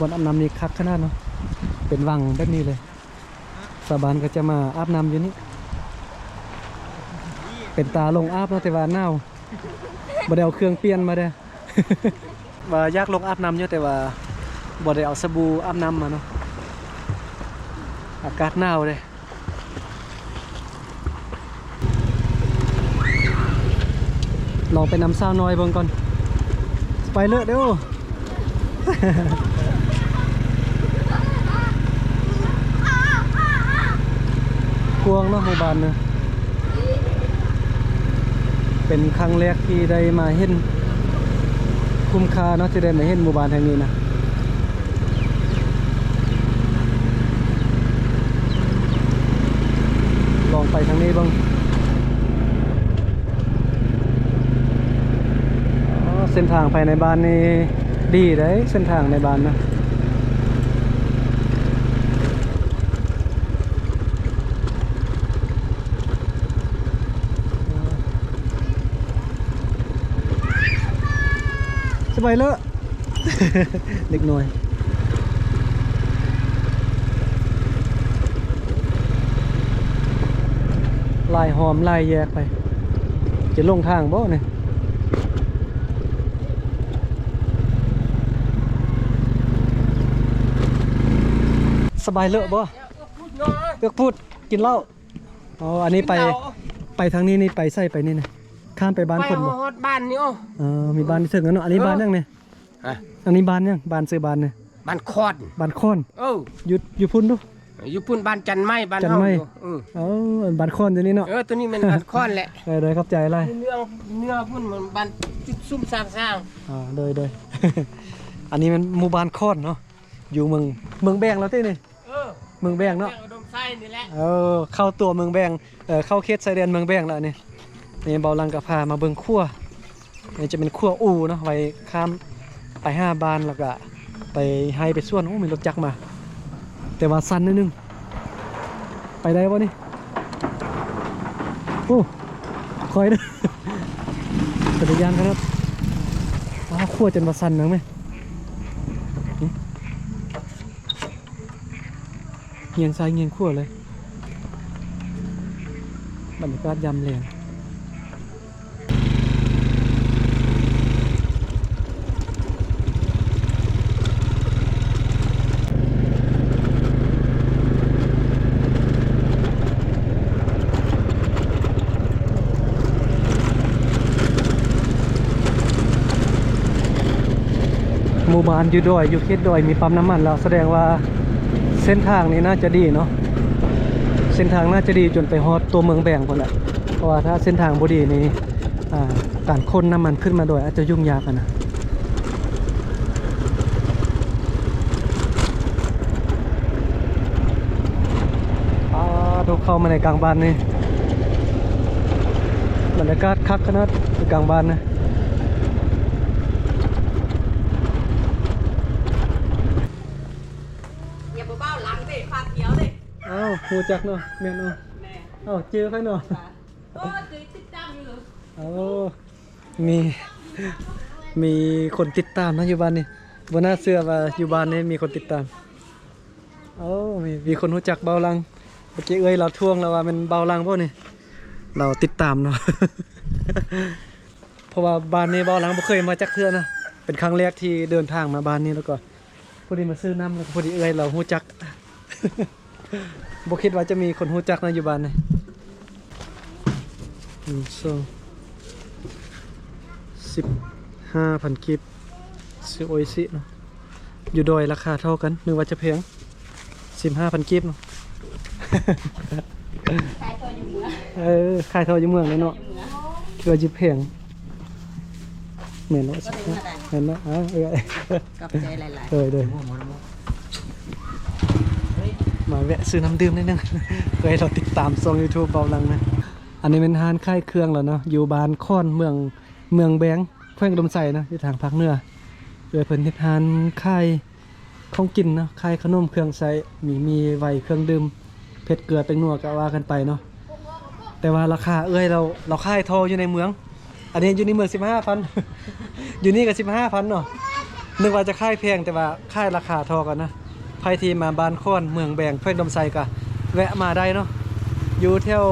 บนอาบน้ำนี่คักขนาดเนาะเป็นวังแบบนี้เลยสาบานก็จะมาอาบน้ำอยู่นี่เป็นตาลงอาบเนาะแต่ว่าหนาวบ่ได้เอาเครื่องเปลี่ยนมาเด้อ ว่าอยากลงอาบน้ำอยู่แต่ว่าบ่ได้เอาสบู่อาบน้ำมาเนาะอากาศหนาวเลยลองไปนำสาวน้อยเบิ่งก่อนไปเลอะเด้อกวงเนาะหมู่บ้านเนาะเป็นครั้งแรกที่ได้มาเห็นคุ้มค่าเนาะที่ได้มาเห็นหมู่บ้านแห่งนี้นะลองไปทางนี้บ้างเส้นทางภายในบ้านนี่ดีเลยเส้นทางในบ้านนะสบายเลย เล็กน้อยลายหอมลายแยกไปจะลงทางบ่เนี่ยสบายเลอะบ่เลือกพูดกินเหล้าอ๋ออันนี้ไปทางนี้นี่ไปใส่ไปนี่นะข้ามไปบ้านคนบ่บ้านนี่มีบ้านที่ถึงแล้วเนาะอันนี้บ้านยังเนี่ยอันนี้บ้านยังบ้านซื้อบ้านเนี่ยบ้านคอนบ้านคอนอยู่พุ่นดูอยู่พุ่นบ้านจันไม้บ้านเฮาบ้านคอนตัวนี้เนาะตัวนี้มันบ้านคอนแหละเลยเข้าใจอะไรเนื้อพุ่นมันบ้านจุดซุ่มสร้างเลย อันนี้มันหมู่บ้านคอนเนาะอยู่เมืองแบงแล้วที่นี่เมืองแบงเนาะอุดมไส้นี่แหละเข้าตัวเมืองแบงเข้าเขตชายแดนเมืองแบงแล้วนี่เบาลังกับพามาเบิ่งขั้วนี่จะเป็นขั้วอูเนาะไว้ข้ามไป5บ้านแล้วก็ไปให้ไปส่วนมีรถจักรมาแต่ว่าสั้นนิดนึงไปได้ป่ะนี่โอ้คอยเด้อจักรยานครับขั้วจนว่าสั้นนังไหมเงียงซ้ายเงียงขั้วเลยบรรยากาศยำแรงหมู่บ้านอยู่ดอยอยู่เขตดอยมีปั๊มน้ำมันแล้วแสดงว่าเส้นทางนี้น่าจะดีเนาะเส้นทางน่าจะดีจนไปฮอดตัวเมืองแบงคนละเพราะว่าถ้าเส้นทางบ่ดีนี่การขนน้ำมันขึ้นมาโดยอาจจะยุ่งยากนะเข้ามาในกลางบ้านนี่บรรยากาศคักขนาดในกลางบ้านนะหูจักเนาะแม่เนาะเจอใครเนาะติดตามอยู่มีคนติดตามนะอยู่บ้านนี่บนหน้าเสื้อว่าอยู่บ้านนี่มีคนติดตามมีคนรู้จักเบาลังเมื่อกี้เราท่วงแล้วว่าเป็นเบาลังพวกนี้เราติดตามเนาะ เพราะว่าบ้านนี้เบาลังไม่เคยมาจักเทื่อนะเป็นครั้งแรกที่เดินทางมาบ้านนี้แล้วก็พอดีมาซื้อน้ำแล้วพอดีเรารู้จัก บ่คิดว่าจะมีคนรู้จักนะอยู่บ้านนี่15,000 กิบซื้อโออิชิเนาะอยู่ดอยราคาเท่ากันนึกว่าจะแพง15,000 กิบเนาะ ขายทออยู่เมืองขายทออยู่เมืองเลยเนาะคิดว่าจะแพงเหมือนว่าเห็นไหมกับใจหลายๆมาแวะซื้อน้ำดื่มนิดนึง เคยเราติดตามช่อง YouTube เบาลังนะอันนี้เป็นร้านค่ายเครื่องแล้วเนาะอยู่บ้านค้อนเมืองแบงแขวงอุดมไซนะอยู่ทางภาคเหนือโดยเพิ่นเฮ็ดร้านค่ายของกินเนาะค่ายขนมเครื่องใช้มีไวเครื่องดื่มเผ็ดเกลือเป็นนัวก็ว่ากันไปเนาะแต่ว่าราคาเราค่ายทออยู่ในเมืองอันนี้อยู่ในเมือง 15,000 อยู่นี่ก็ 15,000 เนาะ นึกว่าจะค่ายแพงแต่ว่าค่ายราคาเทอกันนะใครที่มาบ้านค้อนเมืองแบงแขวงดมไซก็แวะมาได้เนาะอยู่แถว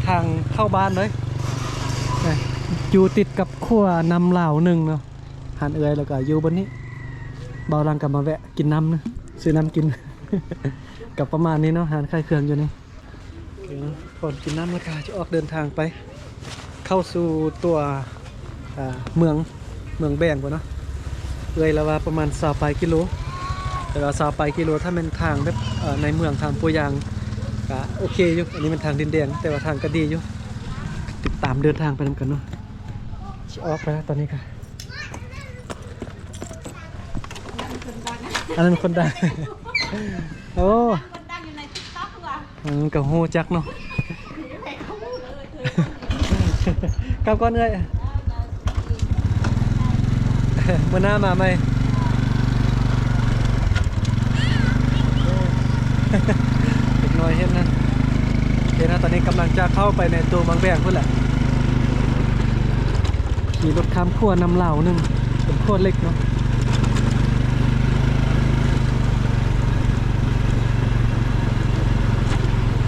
ทางเข้าบ้านเลยนี่อยู่ติดกับขั้วนำเหล่าหนึ่งเนาะหันเอ่ยแล้วก็อยู่บนนี้เบาลังกลับมาแวะกินน้ำนะซื้อน้ำกิน กับประมาณนี้เนาะหานค่ายเครื่องอยู่นี่โอเคเนาะก่อนกินน้ำแล้วก็จะออกเดินทางไป เข้าสู่ตัวเมืองแบงกว่าเนาะเลยแล้วว่าประมาณ20 ปลายกิโลแต่ว่า20 ปลายกิโลถ้าเป็นทางแบบในเมืองทางปัวยางก็โอเคอยู่อันนี้มันทางดินแดงแต่ว่าทางก็ดีอยู่ติดตามเดินทางไปนำกันเนาะจะออกไปแล้วตอนนี้ค่ะอันนั้นคนดัง โอ้ คนดังอยู่ในติ๊กต็อกว่ะ กับฮูจักเนาะ กลับก่อนเลยเมื่อหน้ามาไหมเด็กน้อยเห็นนั่นเดี๋ยวนะตอนนี้กำลังจะเข้าไปในตัวบางแบงพุ่นแหละขี่รถข้ามขั้วนำเหล่านึงเป็นขั้วเล็กเนาะ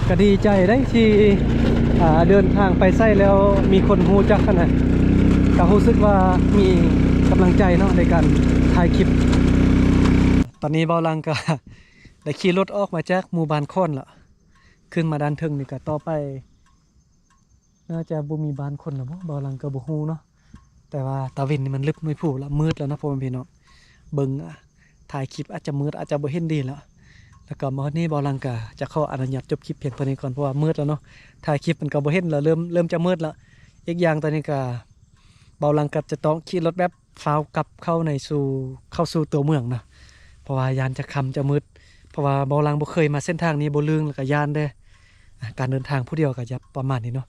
ก็ดีใจได้ที่เดินทางไปไส้แล้วมีคนฮู้จักขนาดก็รู้สึกว่ามีกำลังใจเนาะในการถ่ายคลิปตอนนี้เบาลังก็ได้ขี่รถออกมาจากหมู่บ้านค้อนละขึ้นมาด้านเทิงนี่ก็ต่อไปน่าจะบ่มีบ้านคนหรอกเบาลังก็บ่ฮู้เนาะแต่ว่าตาวินนี่มันลึกไม่ผู้ละมืดแล้วนะพ่อแม่พี่น้องเบิ่งถ่ายคลิปอาจจะมืดอาจจะบ่เห็นดีแล้วก็มานี่เบาลังก็จะขออนุญาตจบคลิปเพียงเท่านี้ก่อนเพราะว่ามืดแล้วเนาะถ่ายคลิปมันก็บ่เห็นแล้วเริ่มจะมืดแล้วอีกอย่างตอนนี้ก็เบาลังก็จะต้องขี่รถแบบฟ้าวกลับเข้าสู่ตัวเมืองนะเพราะว่ายานจะค่ำจะมืดเพราะว่าเบาลังบ่เคยมาเส้นทางนี้บ่ลึงแล้วก็ยานเด้การเดินทางผู้เดียวก็จะประมาณนี้เนาะ